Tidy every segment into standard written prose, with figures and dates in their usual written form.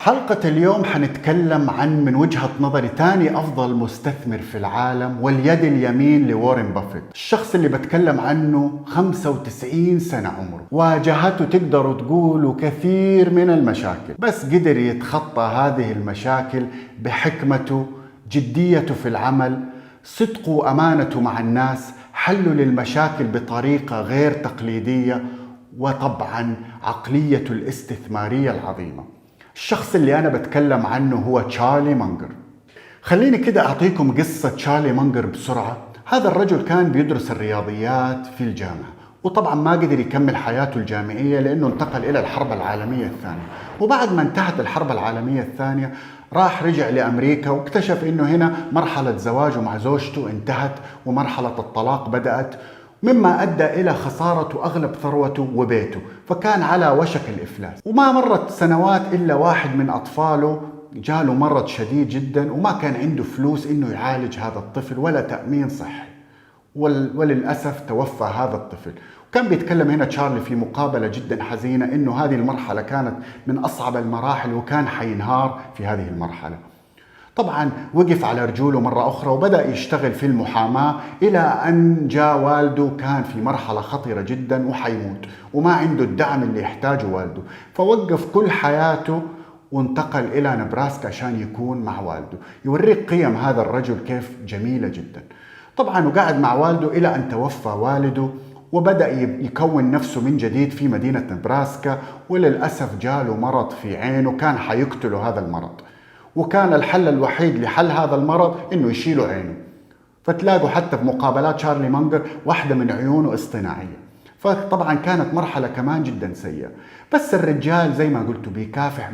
حلقة اليوم حنتكلم عن من وجهة نظري ثاني أفضل مستثمر في العالم واليد اليمين لوارن بوفيت. الشخص اللي بتكلم عنه 95 سنة عمره، واجهته تقدروا تقولوا كثير من المشاكل، بس قدر يتخطى هذه المشاكل بحكمته، جديته في العمل، صدقه وأمانته مع الناس، حله للمشاكل بطريقة غير تقليدية، وطبعا عقليته الاستثمارية العظيمة. الشخص اللي أنا بتكلم عنه هو تشارلي مونجر. خليني كده أعطيكم قصة تشارلي مونجر بسرعة. هذا الرجل كان بيدرس الرياضيات في الجامعة، وطبعا ما قدر يكمل حياته الجامعية لأنه انتقل إلى الحرب العالمية الثانية. وبعد ما انتهت الحرب العالمية الثانية رجع لأمريكا، واكتشف إنه هنا مرحلة زواجه مع زوجته انتهت ومرحلة الطلاق بدأت، مما أدى إلى خسارة أغلب ثروته وبيته، فكان على وشك الإفلاس. وما مرت سنوات إلا واحد من أطفاله جاله مرض شديد جدا، وما كان عنده فلوس إنه يعالج هذا الطفل ولا تأمين صحي، وللأسف توفى هذا الطفل. وكان بيتكلم هنا تشارلي في مقابلة جدا حزينة إنه هذه المرحلة كانت من أصعب المراحل، وكان حينهار في هذه المرحلة. طبعا وقف على رجوله مرة أخرى وبدأ يشتغل في المحاماة، إلى أن جاء والده كان في مرحلة خطيرة جدا وحيموت، وما عنده الدعم اللي يحتاجه والده، فوقف كل حياته وانتقل إلى نبراسكا عشان يكون مع والده. يوريك قيم هذا الرجل كيف جميلة جدا. طبعا وقعد مع والده إلى أن توفى والده، وبدأ يكون نفسه من جديد في مدينة نبراسكا، وللأسف جاله مرض في عينه كان حيقتله هذا المرض، وكان الحل الوحيد لحل هذا المرض إنه يشيلوا عينه. فتلاقوا حتى في مقابلات تشارلي مونجر واحدة من عيونه اصطناعية. فطبعا كانت مرحلة كمان جدا سيئة، بس الرجال زي ما قلت بيكافح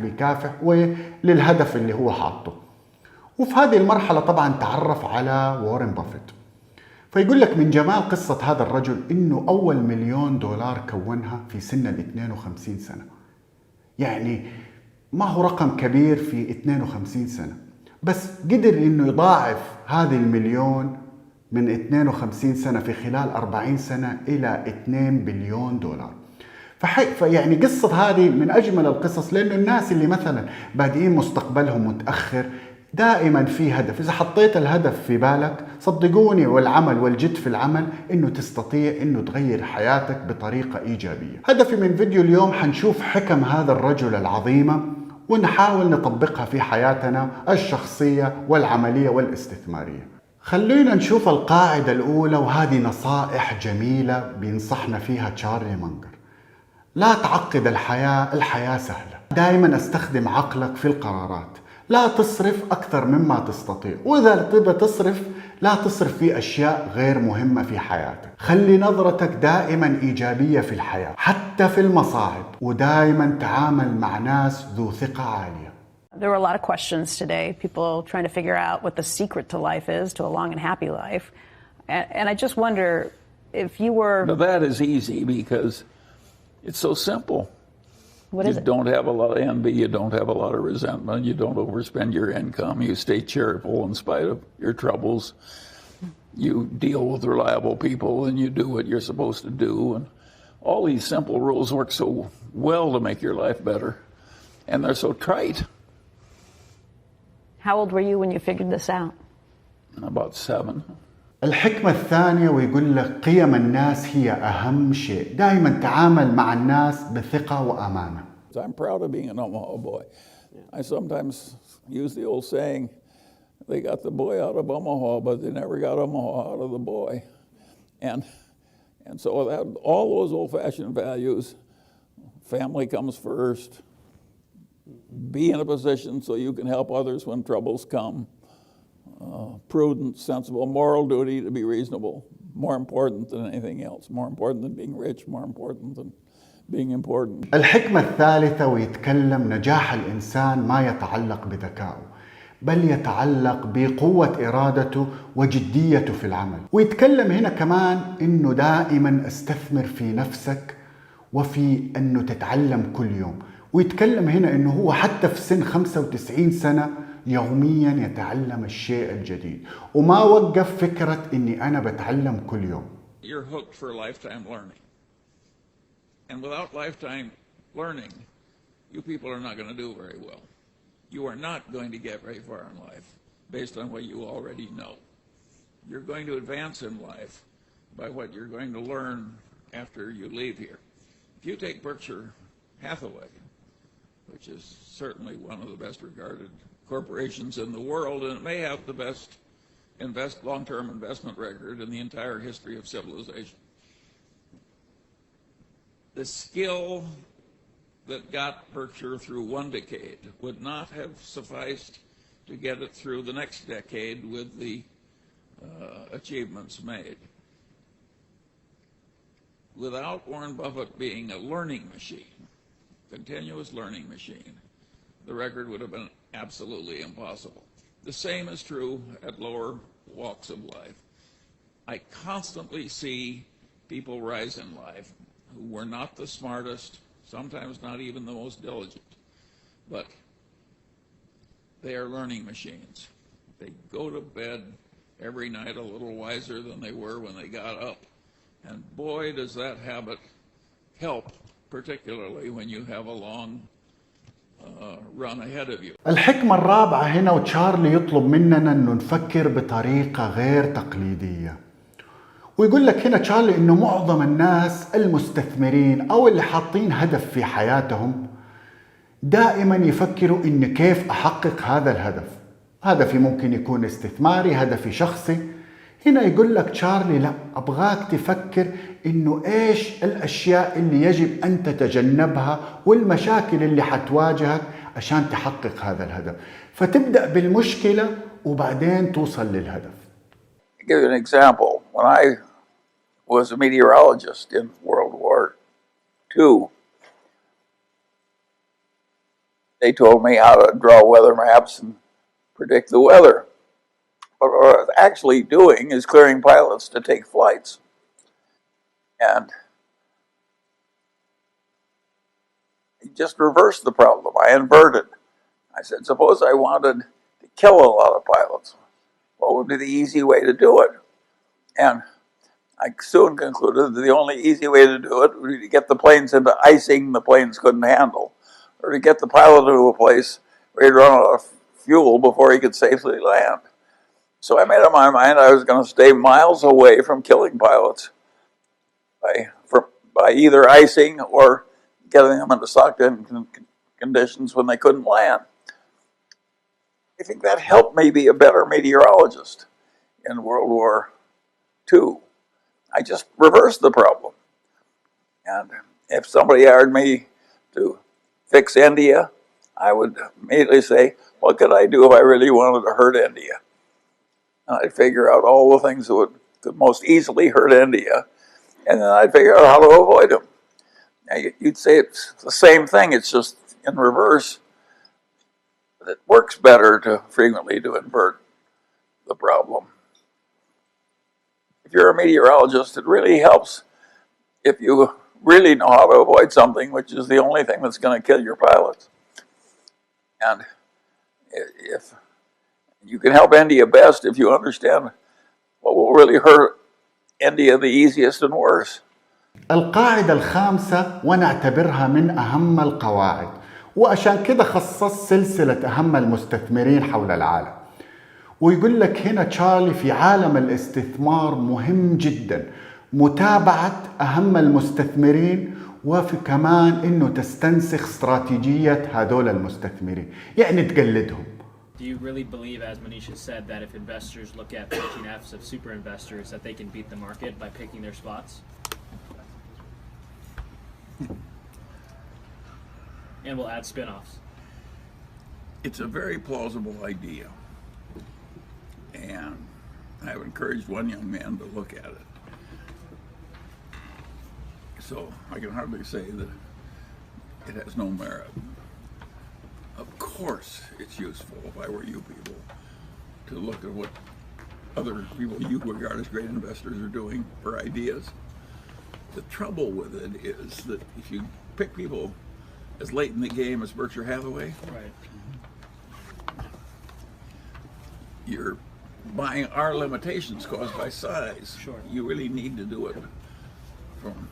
وللهدف اللي هو حاطه. وفي هذه المرحلة طبعا تعرف على وارن بوفيت. فيقول لك من جمال قصة هذا الرجل إنه أول $1,000,000 كونها في سن 52 سنة. يعني ما هو رقم كبير في 52 سنة، بس قدر إنه يضاعف هذه المليون من 52 سنة في خلال 40 سنة إلى $2 بليون. فيعني قصة هذه من أجمل القصص، لأنه الناس اللي مثلا بادئين مستقبلهم متأخر دائما في هدف. إذا حطيت الهدف في بالك صدقوني، والعمل والجد في العمل، إنه تستطيع إنه تغير حياتك بطريقة إيجابية. هدفي من فيديو اليوم حنشوف حكم هذا الرجل العظيمة، ونحاول نطبقها في حياتنا الشخصية والعملية والاستثمارية. خلينا نشوف القاعدة الأولى، وهذه نصائح جميلة بينصحنا فيها تشارلي مونجر. لا تعقد الحياة سهلة. دائما استخدم عقلك في القرارات. لا تصرف أكثر مما تستطيع، وإذا تبى تصرف لا تصرف في أشياء غير مهمة في حياتك. خلي نظرتك دائما إيجابية في الحياة حتى في المصاعب، ودائما تعامل مع ناس ذو ثقة عالية. There were a lot of questions today, people trying to figure out what the secret to life is, to a long and happy life. And I just wonder if you were... Now that is easy because it's so simple. What is it? You don't have a lot of envy, you don't have a lot of resentment, you don't overspend your income, you stay cheerful in spite of your troubles, you deal with reliable people, and you do what you're supposed to do. And all these simple rules work so well to make your life better, and they're so trite. How old were you when you figured this out? About 7. الحكمة الثانية، ويقول لك قيم الناس هي أهم شيء. دائما تعامل مع الناس بثقة وأمانة. I'm proud of being an Omaha boy. I sometimes use the old saying, they got the boy out of Omaha, but they never got Omaha out of the boy. And so that, all those old-fashioned values, family comes first, be in a position so you can help others when troubles come, prudent, sensible, moral duty to be reasonable, more important than anything else, more important than being rich, more important than being important. الحكمة الثالثة، ويتكلم نجاح الإنسان ما يتعلق بذكائه، بل يتعلق بقوة إرادته وجديته في العمل. ويتكلم هنا كمان إنه دائما استثمر في نفسك وفي إنه تتعلم كل يوم. ويتكلم هنا إنه هو حتى في سن 95 سنة يوميا يتعلم الشيء الجديد، وما وقف فكرة إني أنا بتعلم كل يوم. You're hooked for lifetime learning. And without lifetime learning, you people are not going to do very well. you are not going to get very far in life based on what you already know. You're going to advance in life by what you're going to learn after you leave here. If you take Berkshire Hathaway, which is certainly one of the best regarded corporations in the world, and it may have the best long-term investment record in the entire history of civilization. The skill that got Berkshire through one decade would not have sufficed to get it through the next decade with the achievements made. Without Warren Buffett being a learning machine, continuous learning machine, the record would have been absolutely impossible. The same is true at lower walks of life. I constantly see people rise in life who were not the smartest, sometimes not even the most diligent, but they are learning machines. They go to bed every night a little wiser than they were when they got up. And boy, does that habit help, particularly when you have a long run ahead of you. الحكمة الرابعة هنا، وتشارلي يطلب مننا انه نفكر بطريقة غير تقليدية. ويقول لك هنا تشارلي انه معظم الناس المستثمرين او اللي حاطين هدف في حياتهم دائما يفكروا ان كيف احقق هذا الهدف. هدفي ممكن يكون استثماري، هدفي شخصي. هنا يقول لك تشارلي لا، ابغاك تفكر انه ايش الاشياء اللي يجب ان تتجنبها والمشاكل اللي حتواجهك عشان تحقق هذا الهدف. فتبدأ بالمشكلة وبعدين توصل للهدف. I'll give you an example. When I was a meteorologist in World War II, they told me how to draw weather maps and predict the weather. But what I was actually doing is clearing pilots to take flights. And I just reversed the problem. I inverted. I said, suppose I wanted to kill a lot of pilots. What would be the easy way to do it? And I soon concluded that the only easy way to do it would be to get the planes into icing the planes couldn't handle, or to get the pilot to a place where he'd run out of fuel before he could safely land. So I made up my mind I was going to stay miles away from killing pilots by either icing or getting them into sucked-in conditions when they couldn't land. I think that helped me be a better meteorologist in World War II. I just reversed the problem. And if somebody hired me to fix India, I would immediately say, what could I do if I really wanted to hurt India? And I'd figure out all the things that could most easily hurt India, and then I'd figure out how to avoid them. Now, you'd say it's the same thing, it's just in reverse. But it works better to frequently to invert the problem. If you're a meteorologist, it really helps if you really know how to avoid something, which is the only thing that's going to kill your pilots. And if you can help India best if you understand what will really hurt India the easiest and worse. القاعدة الخامسة ونعتبرها من أهم القواعد، وعشان كده خصص سلسلة أهم المستثمرين حول العالم. ويقول لك هنا تشارلي في عالم الاستثمار مهم جدا متابعة أهم المستثمرين، وفي كمان إنه تستنسخ استراتيجية هذول المستثمرين، يعني تقلدهم. Do you really believe, as Manish has said, that if investors look at 13Fs of super investors, that they can beat the market by picking their spots? And we'll add spin-offs. It's a very plausible idea. And I've encouraged one young man to look at it. So I can hardly say that it has no merit. Of course it's useful, if I were you people, to look at what other people you regard as great investors are doing for ideas. The trouble with it is that if you pick people as late in the game as Berkshire Hathaway, Right. you're buying our limitations caused by size. Sure. You really need to do it from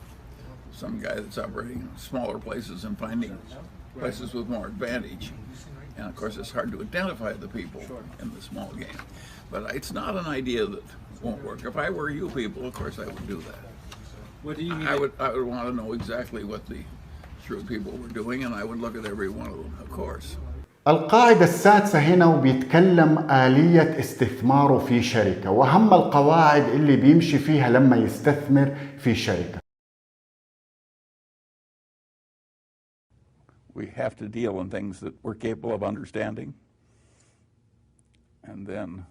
some guy that's operating in smaller places and finding places with more advantage. And of course, it's hard to identify the people in the small game. But it's not an idea that won't work. If I were you people, of course, I would do that. What do you mean? I would want to know exactly what the shrewd people were doing, and I would look at every one of them, of course. القاعدة السادسة هنا وبيتكلم آلية استثماره في شركة، وأهم القواعد اللي بيمشي فيها لما يستثمر في شركة. We have to deal in things that we're capable of understanding. And then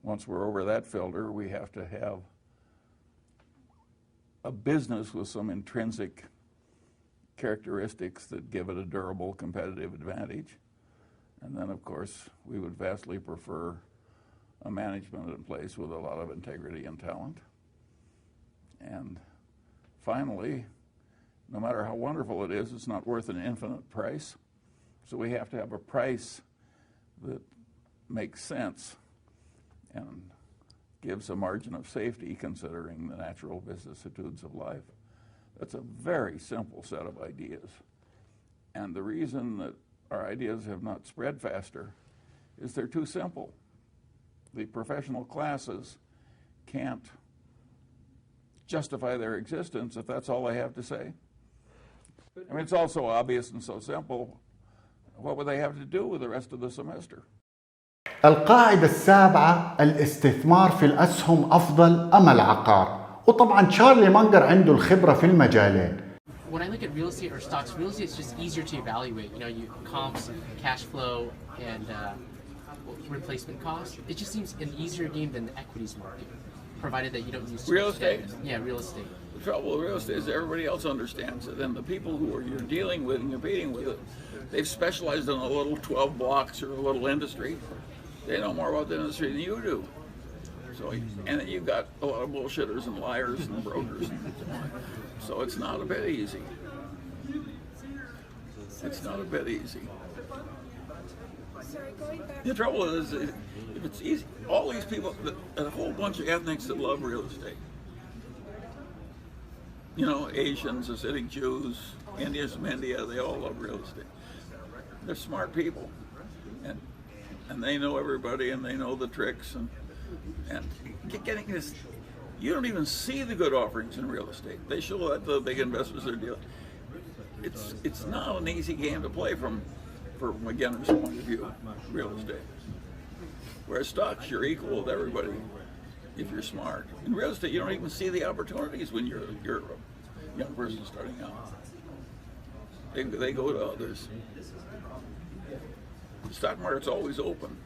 once we're over that filter, we have to have a business with some intrinsic characteristics that give it a durable competitive advantage. And then, of course, we would vastly prefer a management in place with a lot of integrity and talent. And finally, no matter how wonderful it is, it's not worth an infinite price. So we have to have a price that makes sense and gives a margin of safety considering the natural vicissitudes of life. That's a very simple set of ideas. And the reason that our ideas have not spread faster is they're too simple. The professional classes can't justify their existence if that's all they have to say. I mean, it's all so obvious and so simple. What would they have to do with the rest of the semester? القاعدة السابعة: الاستثمار في الأسهم أفضل أم العقار؟ وطبعا تشارلي مونجر عنده الخبرة في المجالين. When I look at real estate or stocks, real estate is just easier to evaluate. You know, you comps, cash flow, and replacement cost. It just seems an easier game than the equities market, provided that you don't use Real estate? Yeah, real estate. The trouble with real estate is everybody else understands it, and the people who are you're dealing with and competing with it, they've specialized in a little 12 blocks or a little industry. They know more about the industry than you do. So, and then you've got a lot of bullshitters and liars and brokers and so on. So it's not a bit easy. It's not a bit easy. The trouble is, if it's easy, all these people, a whole bunch of ethnics that love real estate. You know, Asians, Hasidic Jews, Indians from India, they all love real estate. They're smart people. And they know everybody and they know the tricks and getting this, you don't even see the good offerings in real estate. They show that the big investors are dealing. It's not an easy game to play from a beginner's point of view, real estate. Whereas stocks, you're equal with everybody if you're smart. In real estate, you don't even see the opportunities when you're a young person starting out. They go to others. The stock market's always open.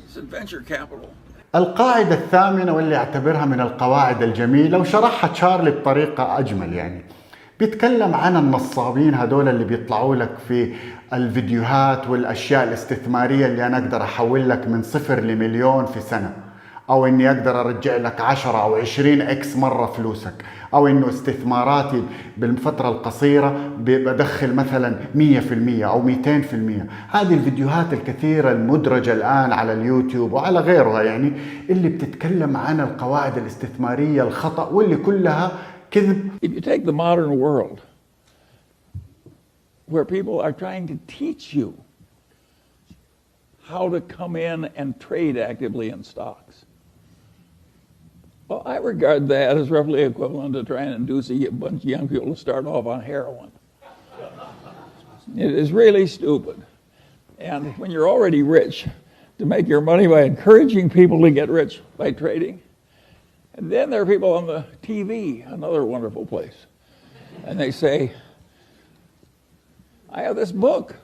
It's in venture capital. القاعدة الثامنة واللي اعتبرها من القواعد الجميلة وشرحها تشارلي بطريقة أجمل، يعني بيتكلم عن النصابين هدول اللي بيطلعوا لك في الفيديوهات والأشياء الاستثمارية اللي أنا أقدر أحول لك من 0 لمليون في سنة، أو إني أقدر أرجع لك 10 أو 20 إكس مرة فلوسك، أو إنه استثماراتي بالفترة القصيرة بدخل مثلا 100% أو 200%. هذه الفيديوهات الكثيرة المدرجة الآن على اليوتيوب وعلى غيرها، يعني اللي بتتكلم عن القواعد الاستثمارية الخطأ واللي كلها كذب. If you take the modern world, where people are trying to teach you how to come in and trade actively in stocks, well, I regard that as roughly equivalent to trying to induce a bunch of young people to start off on heroin. It is really stupid. And when you're already rich, to make your money by encouraging people to get rich by trading. And then there are people on the TV, another wonderful place, and they say, I have this book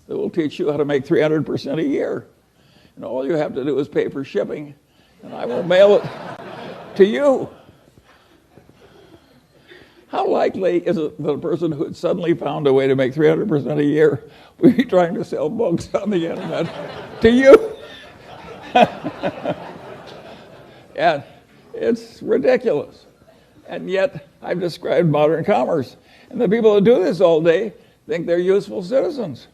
that will teach you how to make 300% a year. And all you have to do is pay for shipping, and I will mail it to you. How likely is it that a person who had suddenly found a way to make 300% a year would be trying to sell books on the internet to you? And it's ridiculous. And yet I've described modern commerce. And the people who do this all day think they're useful citizens.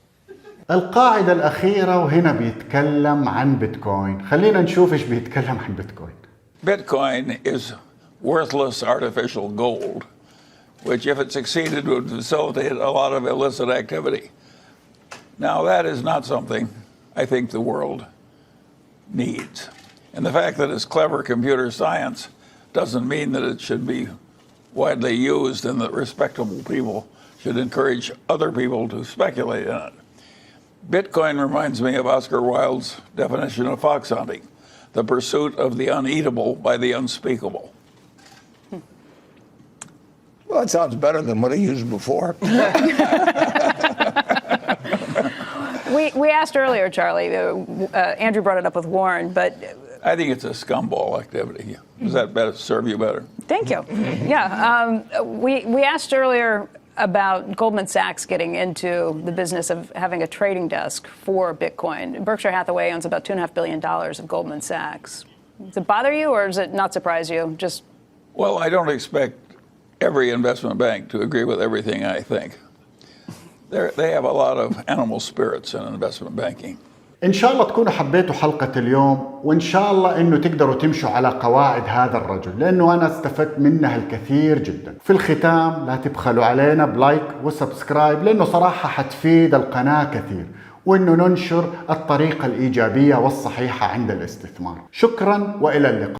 القاعدة الأخيرة وهنا بيتكلم عن بيتكوين. خلينا نشوف إيش بيتكلم عن بيتكوين. Bitcoin is worthless artificial gold, which if it succeeded would facilitate a lot of illicit activity. Now, that is not something I think the world needs. And the fact that it's clever computer science doesn't mean that it should be widely used and that respectable people should encourage other people to speculate in it. Bitcoin reminds me of Oscar Wilde's definition of fox hunting, the pursuit of the uneatable by the unspeakable. Well, that sounds better than what I used before. We asked earlier, Charlie, Andrew brought it up with Warren, but... I think it's a scumball activity. Does that serve you better? Thank you. Yeah, we asked earlier about Goldman Sachs getting into the business of having a trading desk for Bitcoin. Berkshire Hathaway owns about $2.5 billion of Goldman Sachs. Does it bother you, or does it not surprise you? Just... Well, I don't expect every investment bank to agree with everything I think. They have a lot of animal spirits in investment banking. إن شاء الله تكونوا حبيتوا حلقة اليوم، وإن شاء الله إنه تقدروا تمشوا على قواعد هذا الرجل، لأنه أنا استفدت منها الكثير جدا. في الختام لا تبخلوا علينا بلايك وسبسكرايب، لأنه صراحة حتفيد القناة كثير، وإنه ننشر الطريقة الإيجابية والصحيحة عند الاستثمار. شكرا وإلى اللقاء.